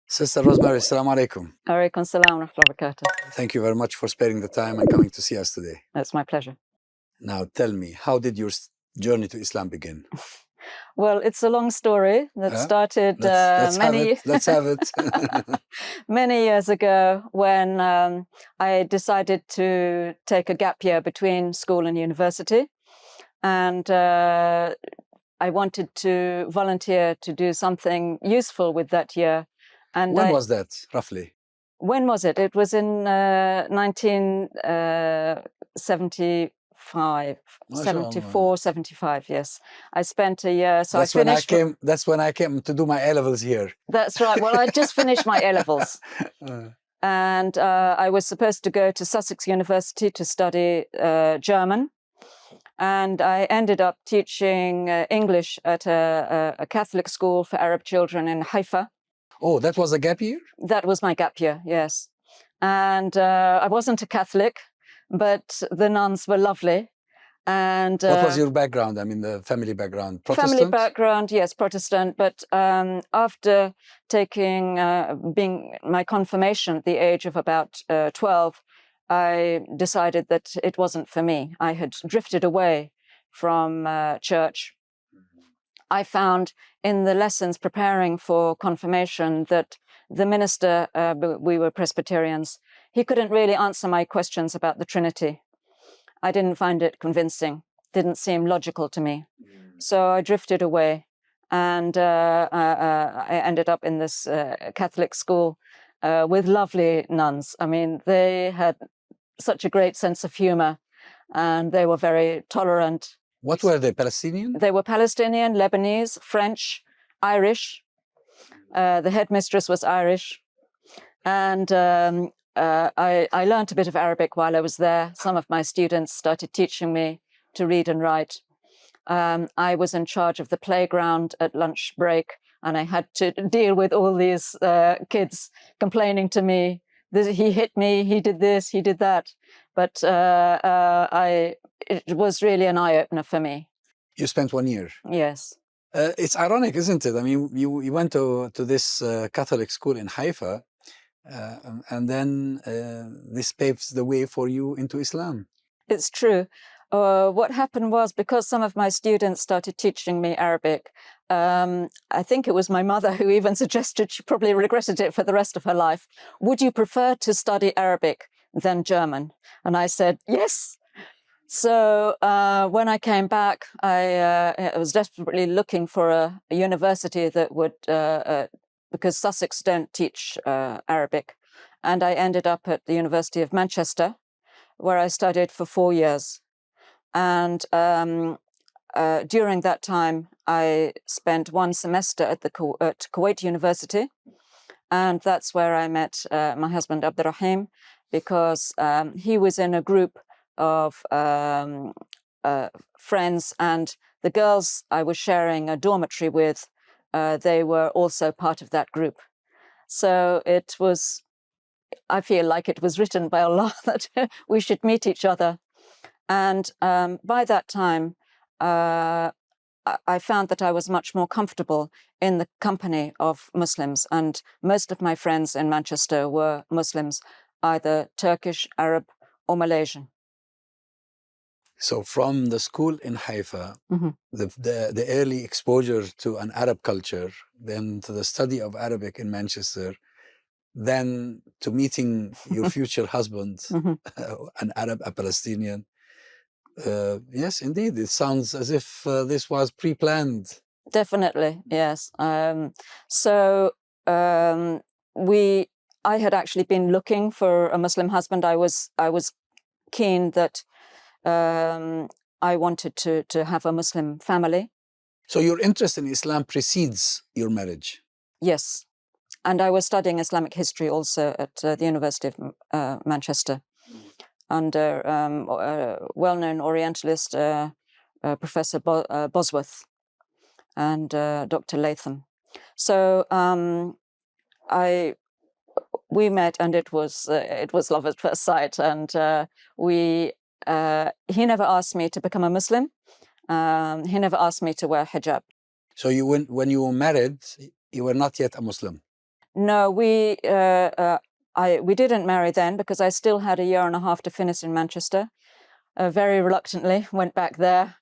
Sister Rosemary, Assalamu alaikum. Alaikum salam wa rahmatullahi wa barakatuh. Thank you very much for sparing the time and coming to see us today. It's my pleasure. Now tell me, how did your journey to Islam begin? Well, it's a long story that started Let's have it. many years ago when I decided to take a gap year between school and university. And I wanted to volunteer to do something useful with that year. And when was that, roughly? When was it? It was in 1975, 74, 75, yes. I spent a year, so that's I finished... That's when I came to do my A-levels here. That's right. Well, I just finished my A-levels. And I was supposed to go to Sussex University to study German. And I ended up teaching English at a Catholic school for Arab children in Haifa. Oh, that was a gap year? That was my gap year, yes. And I wasn't a Catholic, but the nuns were lovely. And what was your background? I mean, the family background? Protestant? Family background, yes, Protestant. But after taking being my confirmation at the age of about 12, I decided that it wasn't for me. I had drifted away from church. I found in the lessons preparing for confirmation that the minister, we were Presbyterians, he couldn't really answer my questions about the Trinity. I didn't find it convincing, didn't seem logical to me. So I drifted away and I ended up in this Catholic school with lovely nuns. I mean, they had such a great sense of humor and they were very tolerant. What were they, Palestinian? They were Palestinian, Lebanese, French, Irish. The headmistress was Irish. And I learned a bit of Arabic while I was there. Some of my students started teaching me to read and write. I was in charge of the playground at lunch break, and I had to deal with all these kids complaining to me. He hit me, he did this, he did that. But it was really an eye-opener for me. You spent 1 year? Yes. It's ironic, isn't it? I mean, you went to this Catholic school in Haifa, and then this paves the way for you into Islam. It's true. What happened was, because some of my students started teaching me Arabic, I think it was my mother who even suggested, she probably regretted it for the rest of her life, would you prefer to study Arabic than German? And I said, yes. So when I came back, I was desperately looking for a university that would, because Sussex don't teach Arabic. And I ended up at the University of Manchester, where I studied for 4 years. And during that time, I spent 1 semester at Kuwait University. And that's where I met my husband, Abdurrahim, because he was in a group of friends, and the girls I was sharing a dormitory with, they were also part of that group. So it was, I feel like it was written by Allah that we should meet each other. And by that time, I found that I was much more comfortable in the company of Muslims, and most of my friends in Manchester were Muslims, either Turkish, Arab, or Malaysian. So from the school in Haifa, the early exposure to an Arab culture, then to the study of Arabic in Manchester, then to meeting your future husband, an Arab, a Palestinian. Yes, indeed. It sounds as if this was pre-planned. Definitely, yes. I had actually been looking for a Muslim husband. I was keen that I wanted to have a Muslim family. So your interest in Islam precedes your marriage? Yes. And I was studying Islamic history also at the University of Manchester under a well-known Orientalist, Professor Bosworth and Dr. Latham. So we met, and it was love at first sight. And he never asked me to become a Muslim. He never asked me to wear hijab. So when you were married, you were not yet a Muslim? No, we didn't marry then because I still had a year and a half to finish in Manchester. Very reluctantly went back there,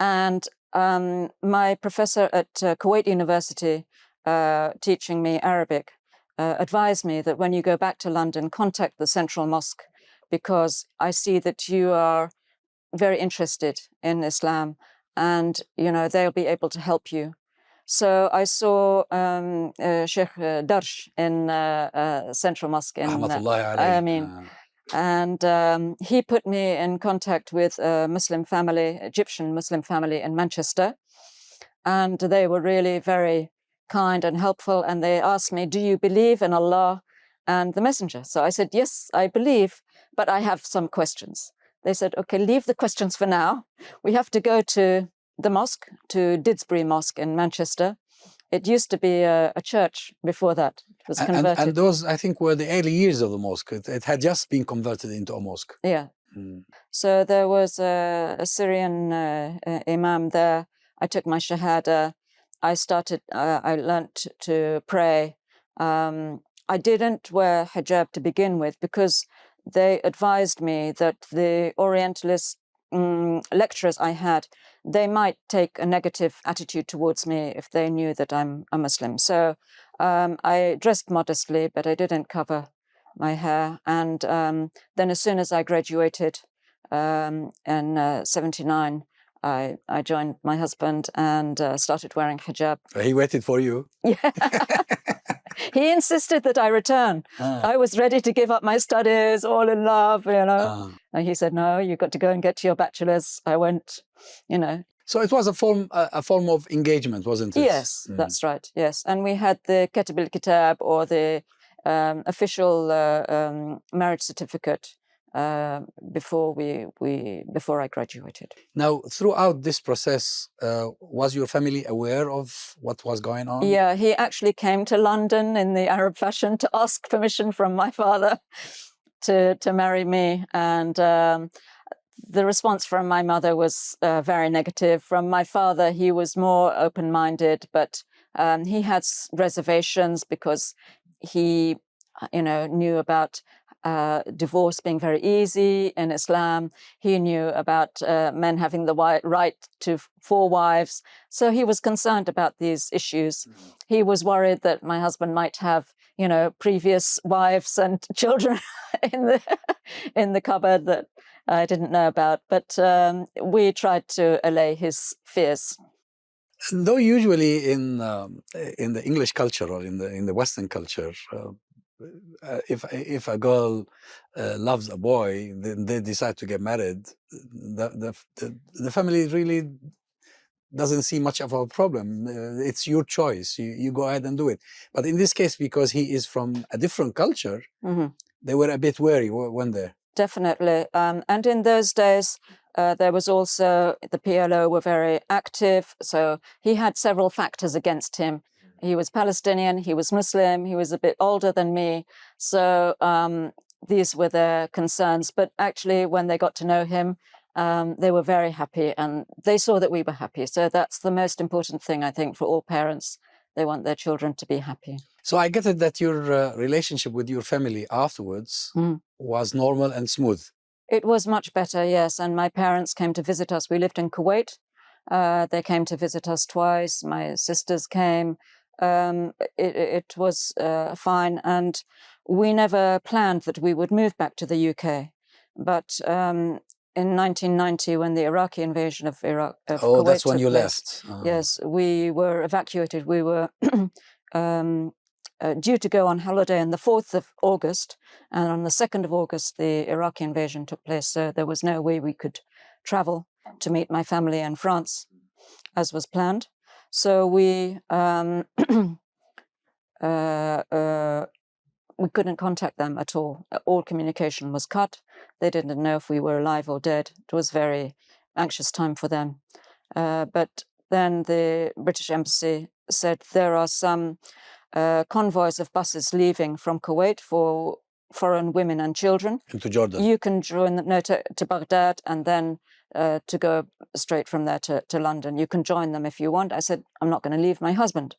and my professor at Kuwait University, teaching me Arabic, advised me that when you go back to London, contact the Central Mosque, because I see that you are very interested in Islam, and they'll be able to help you. So I saw Sheikh Darsh in Central Mosque in Amin. And he put me in contact with a Muslim family, Egyptian Muslim family in Manchester. And they were really very kind and helpful. And they asked me, do you believe in Allah and the Messenger? So I said, yes, I believe, but I have some questions. They said, okay, leave the questions for now. We have to go to the mosque, to Didsbury Mosque in Manchester. It used to be a church before that. It was converted. And those, I think, were the early years of the mosque. It had just been converted into a mosque. Yeah. So there was a Syrian imam there. I took my shahada. I learnt to pray. I didn't wear hijab to begin with because they advised me that the Orientalist lecturers I had, they might take a negative attitude towards me if they knew that I'm a Muslim. So I dressed modestly, but I didn't cover my hair. And then as soon as I graduated in 79, I joined my husband and started wearing hijab. He waited for you? Yeah. He insisted that I return. I was ready to give up my studies, all in love, And he said, no, you've got to go and get to your bachelor's. I went, So it was a form of engagement, wasn't it? Yes, that's right, yes. And we had the Katib al-Kitab, or the official marriage certificate before I graduated. Now, throughout this process, was your family aware of what was going on? Yeah, he actually came to London in the Arab fashion to ask permission from my father to marry me, and the response from my mother was very negative. From my father, he was more open-minded, but he had reservations because he, knew about divorce being very easy in Islam. He knew about men having the right to 4 wives. So he was concerned about these issues. He was worried that my husband might have, previous wives and children in the cupboard that I didn't know about. But we tried to allay his fears. Though usually in the English culture or in the Western culture, if a girl loves a boy, then they decide to get married, the family really doesn't see much of a problem. It's your choice. You go ahead and do it. But in this case, because he is from a different culture, they were a bit wary, weren't they? Definitely. And in those days, there was also, the PLO were very active. So he had several factors against him. He was Palestinian, he was Muslim, he was a bit older than me. So these were their concerns. But actually, when they got to know him, they were very happy, and they saw that we were happy. So that's the most important thing, I think, for all parents. They want their children to be happy. So I get it that your relationship with your family afterwards was normal and smooth. It was much better, yes. And my parents came to visit us. We lived in Kuwait. They came to visit us twice. My sisters came. It was fine. And we never planned that we would move back to the UK. But in 1990, when the Iraqi invasion of Kuwait that's when you left. Yes, we were evacuated. We were due to go on holiday on the 4th of August, and on the 2nd of August, the Iraqi invasion took place. So there was no way we could travel to meet my family in France, as was planned. So we couldn't contact them at all. All communication was cut. They didn't know if we were alive or dead. It was a very anxious time for them. But then the British Embassy said there are some convoys of buses leaving from Kuwait for foreign women and children. Into Jordan. You can join them to Baghdad, and then to go straight from there to London. You can join them if you want. I said, I'm not going to leave my husband.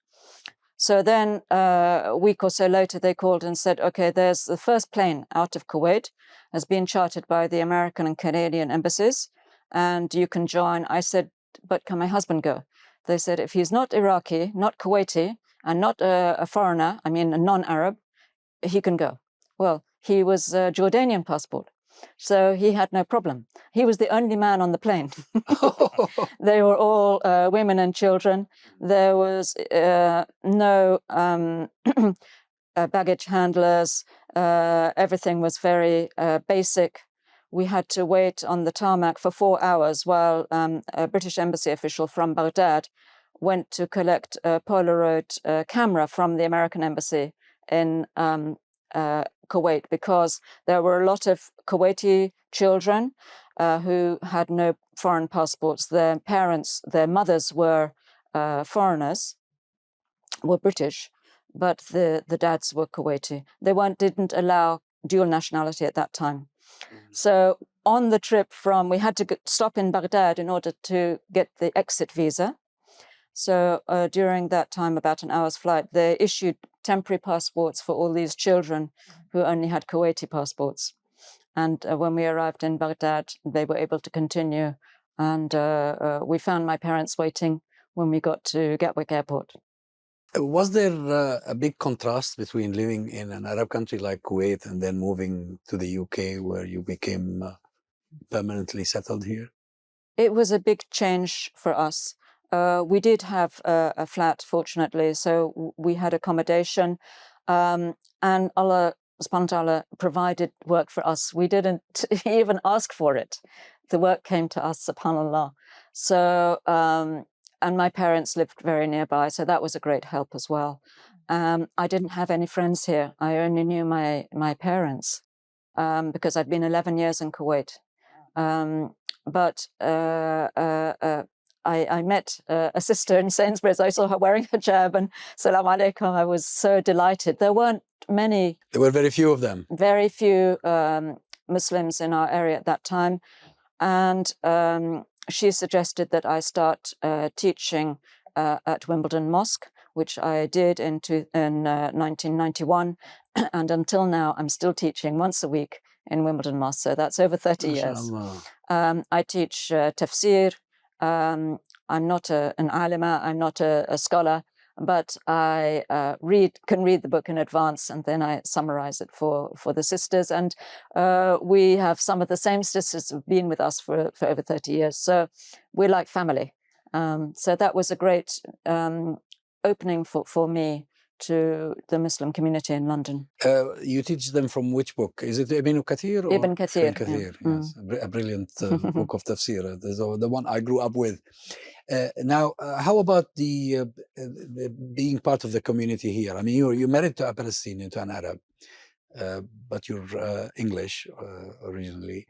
So then a week or so later, they called and said, okay, there's the first plane out of Kuwait, has been chartered by the American and Canadian embassies, and you can join. I said, but can my husband go? They said, if he's not Iraqi, not Kuwaiti, and not a foreigner, I mean a non-Arab, he can go. Well, he was a Jordanian passport, so he had no problem. He was the only man on the plane. They were all women and children. There was no baggage handlers. Everything was very basic. We had to wait on the tarmac for 4 hours while a British embassy official from Baghdad went to collect a Polaroid camera from the American embassy in Kuwait, because there were a lot of Kuwaiti children who had no foreign passports. Their parents, their mothers were foreigners, were British, but the dads were Kuwaiti. They didn't allow dual nationality at that time. So on the trip we had to stop in Baghdad in order to get the exit visa. So during that time, about an hour's flight, they issued temporary passports for all these children who only had Kuwaiti passports. And when we arrived in Baghdad, they were able to continue. And we found my parents waiting when we got to Gatwick Airport. Was there a big contrast between living in an Arab country like Kuwait and then moving to the UK, where you became permanently settled here? It was a big change for us. We did have a flat, fortunately, so we had accommodation, and Allah subhanahu wa ta'ala provided work for us. We didn't even ask for it. The work came to us, subhanAllah. So, and my parents lived very nearby, so that was a great help as well. I didn't have any friends here. I only knew my parents because I'd been 11 years in Kuwait. But I met a sister in Sainsbury's. I saw her wearing a hijab and salam alaikum. I was so delighted. There weren't many. There were very few of them. Very few Muslims in our area at that time. And she suggested that I start teaching at Wimbledon Mosque, which I did in 1991. And until now, I'm still teaching once a week in Wimbledon Mosque. So that's over 30 years. I teach tafsir. I'm not an alima, I'm not a scholar, but I can read the book in advance, and then I summarize it for the sisters. And we have some of the same sisters who've been with us for over 30 years. So we're like family. So that was a great opening for me to the Muslim community in London. You teach them from which book? Is it Ibn Kathir? Ibn Kathir. Ibn Kathir, yes. A brilliant book of tafsir. The one I grew up with. Now, how about the being part of the community here? I mean, you're married to a Palestinian, to an Arab, but you're English originally.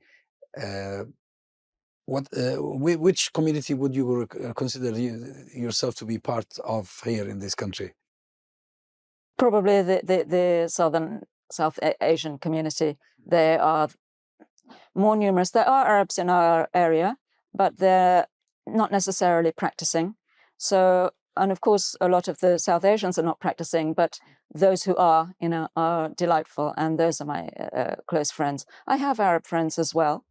Which community would you consider yourself to be part of here in this country? Probably the South Asian community. They are more numerous. There are Arabs in our area, but they're not necessarily practicing. So, and of course, a lot of the South Asians are not practicing, but those who are, are delightful, and those are my close friends. I have Arab friends as well,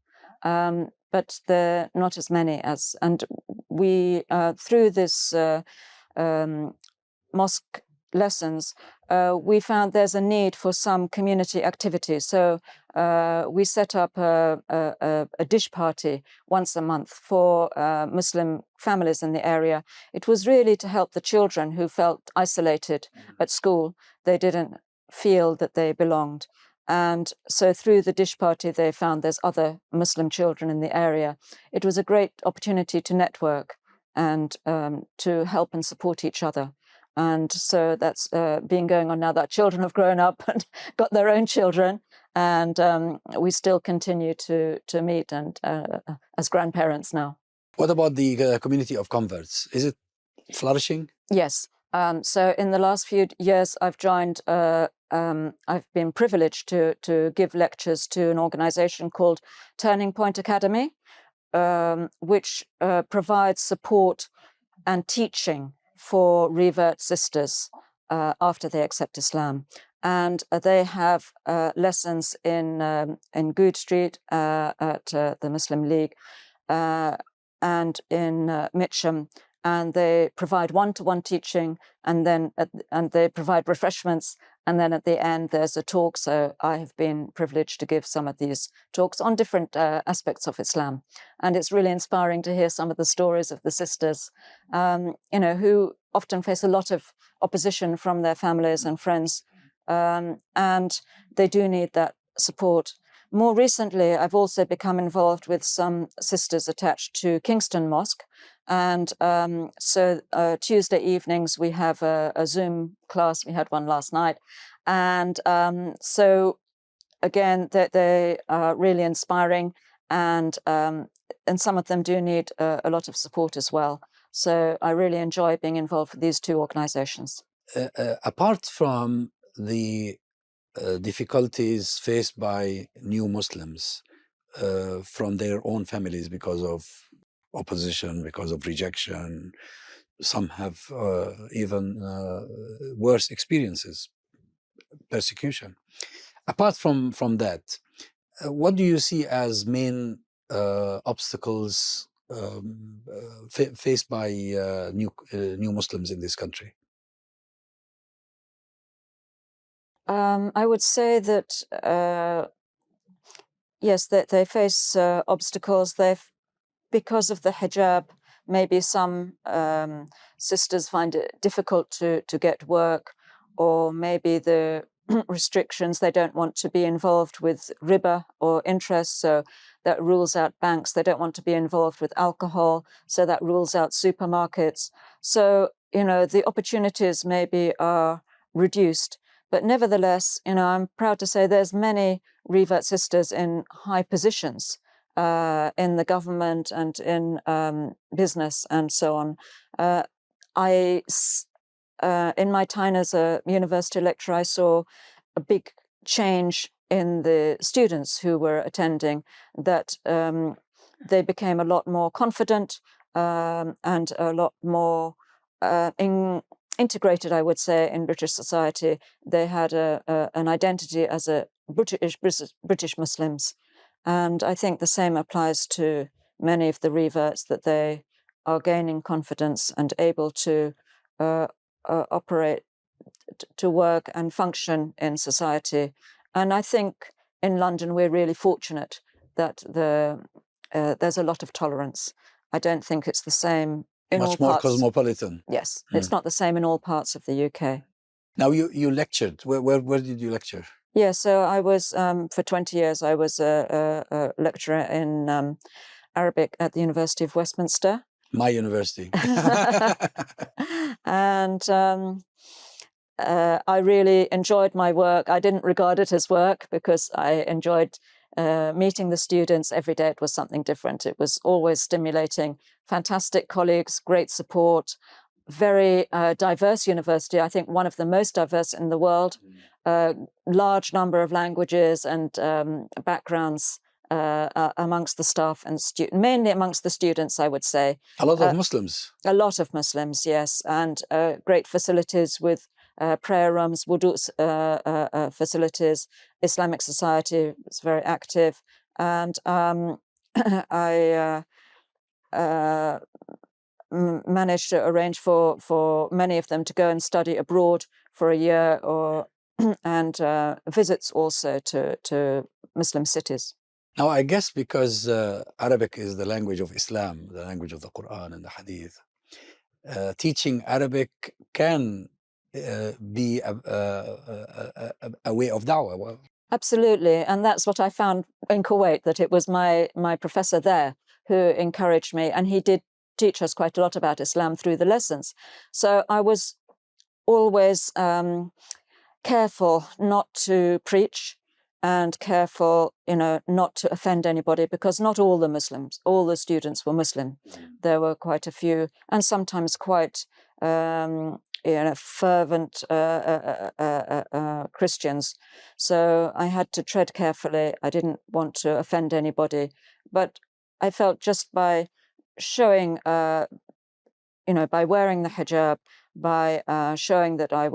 but they're not as many as. And we, through this mosque lessons, we found there's a need for some community activities. So we set up a dish party once a month for Muslim families in the area. It was really to help the children who felt isolated at school. They didn't feel that they belonged. And so through the dish party, they found there's other Muslim children in the area. It was a great opportunity to network and to help and support each other. And so that's been going on now that children have grown up and got their own children. And we still continue to meet and as grandparents now. What about the community of converts? Is it flourishing? Yes. So in the last few years, I've joined, I've been privileged to give lectures to an organization called Turning Point Academy, which provides support and teaching for revert sisters after they accept Islam. And they have lessons in Good Street at the Muslim League and in Mitcham, and they provide one-to-one teaching, and then and they provide refreshments, and then at the end there's a talk. So I have been privileged to give some of these talks on different aspects of Islam, and it's really inspiring to hear some of the stories of the sisters, who often face a lot of opposition from their families and friends, and they do need that support. More recently, I've also become involved with some sisters attached to Kingston Mosque. And so Tuesday evenings, we have a Zoom class. We had one last night. And so, again, they are really inspiring. And some of them do need a lot of support as well. So I really enjoy being involved with these two organizations. Apart from the difficulties faced by new Muslims from their own families because of opposition, because of rejection, some have even worse experiences, persecution. Apart from that, what do you see as main obstacles faced by new Muslims in this country? I would say that yes, they face obstacles. Because of the hijab, maybe some sisters find it difficult to get work, or maybe the restrictions, they don't want to be involved with riba or interest, so that rules out banks. They don't want to be involved with alcohol, so that rules out supermarkets. So, the opportunities maybe are reduced. But nevertheless, I'm proud to say there's many revert sisters in high positions in the government and in business and so on. In my time as a university lecturer, I saw a big change in the students who were attending, that they became a lot more confident and a lot more integrated, I would say, in British society. They had an identity as a British Muslims. And I think the same applies to many of the reverts, that they are gaining confidence and able to operate, to work and function in society. And I think in London we're really fortunate that there's a lot of tolerance. I don't think it's the same in all parts. Much more cosmopolitan. Yes, it's not the same in all parts of the UK. Now you lectured. Where did you lecture? Yeah, so I was, for 20 years, I was a lecturer in Arabic at the University of Westminster. My university. And I really enjoyed my work. I didn't regard it as work because I enjoyed meeting the students. Every day it was something different. It was always stimulating. Fantastic colleagues, great support, very diverse university. I think one of the most diverse in the world. Large number of languages and backgrounds amongst the staff and mainly amongst the students, I would say. A lot of Muslims. A lot of Muslims, yes, and great facilities with prayer rooms, wudu facilities. Islamic society is very active, and I managed to arrange for many of them to go and study abroad for a year, or and visits also to Muslim cities. Now, I guess because Arabic is the language of Islam, the language of the Quran and the Hadith, teaching Arabic can be a way of da'wah. Well, absolutely, and that's what I found in Kuwait, that it was my professor there who encouraged me, and he did teach us quite a lot about Islam through the lessons. So I was always careful not to preach, and careful, not to offend anybody, because not all the Muslims, all the students were Muslim. There were quite a few, and sometimes quite fervent Christians. So I had to tread carefully. I didn't want to offend anybody, but I felt just by showing by wearing the hijab, by showing that I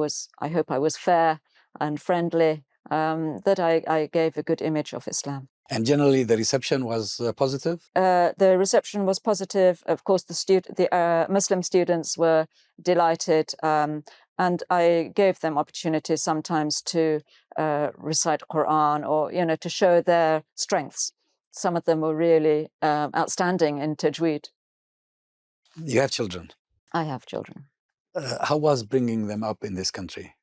hope I was fair and friendly, that I gave a good image of Islam. And generally, the reception was positive? The reception was positive. Of course, the Muslim students were delighted, and I gave them opportunities sometimes to recite Quran or, to show their strengths. Some of them were really outstanding in tajweed. You have children? I have children. How was bringing them up in this country?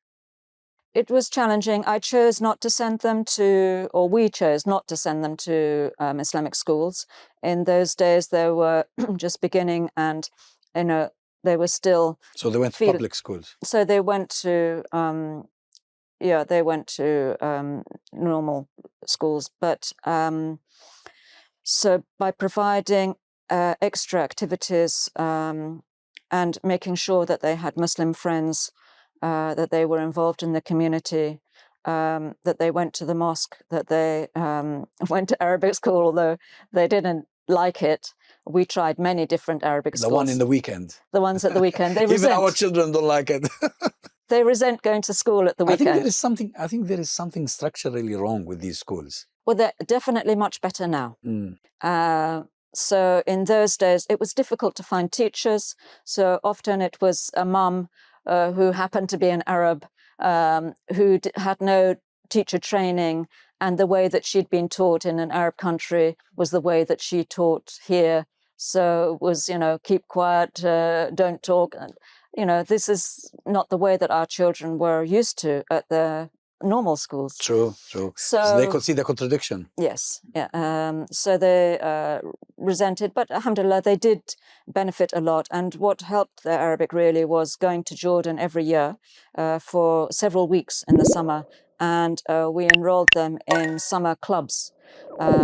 It was challenging. I chose not to send them to, or we chose not to send them to Islamic schools. In those days, they were just beginning, and they were still. So they went to public schools. So they went to, they went to normal schools. But so by providing extra activities and making sure that they had Muslim friends, that they were involved in the community, that they went to the mosque, that they went to Arabic school, although they didn't like it. We tried many different Arabic schools. The one in the weekend. The ones at the weekend. They Even our children don't like it. They resent going to school at the weekend. I think there is something structurally wrong with these schools. Well, they're definitely much better now. So in those days, it was difficult to find teachers. So often it was a mum who happened to be an Arab, who had no teacher training, and the way that she'd been taught in an Arab country was the way that she taught here. So it was, keep quiet, don't talk. This is not the way that our children were used to at the normal schools. True. So they could see the contradiction. Yes, yeah. So they resented, but alhamdulillah, they did benefit a lot. And what helped their Arabic really was going to Jordan every year for several weeks in the summer. And we enrolled them in summer clubs.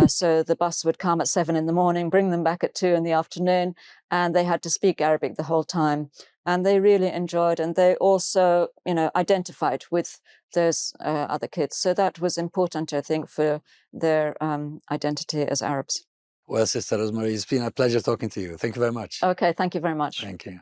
So the bus would come at 7 in the morning, bring them back at 2 in the afternoon, and they had to speak Arabic the whole time. And they really enjoyed, and they also, identified with those other kids. So that was important, I think, for their identity as Arabs. Well, Sister Rosemary, it's been a pleasure talking to you. Thank you very much. Okay, thank you very much. Thank you.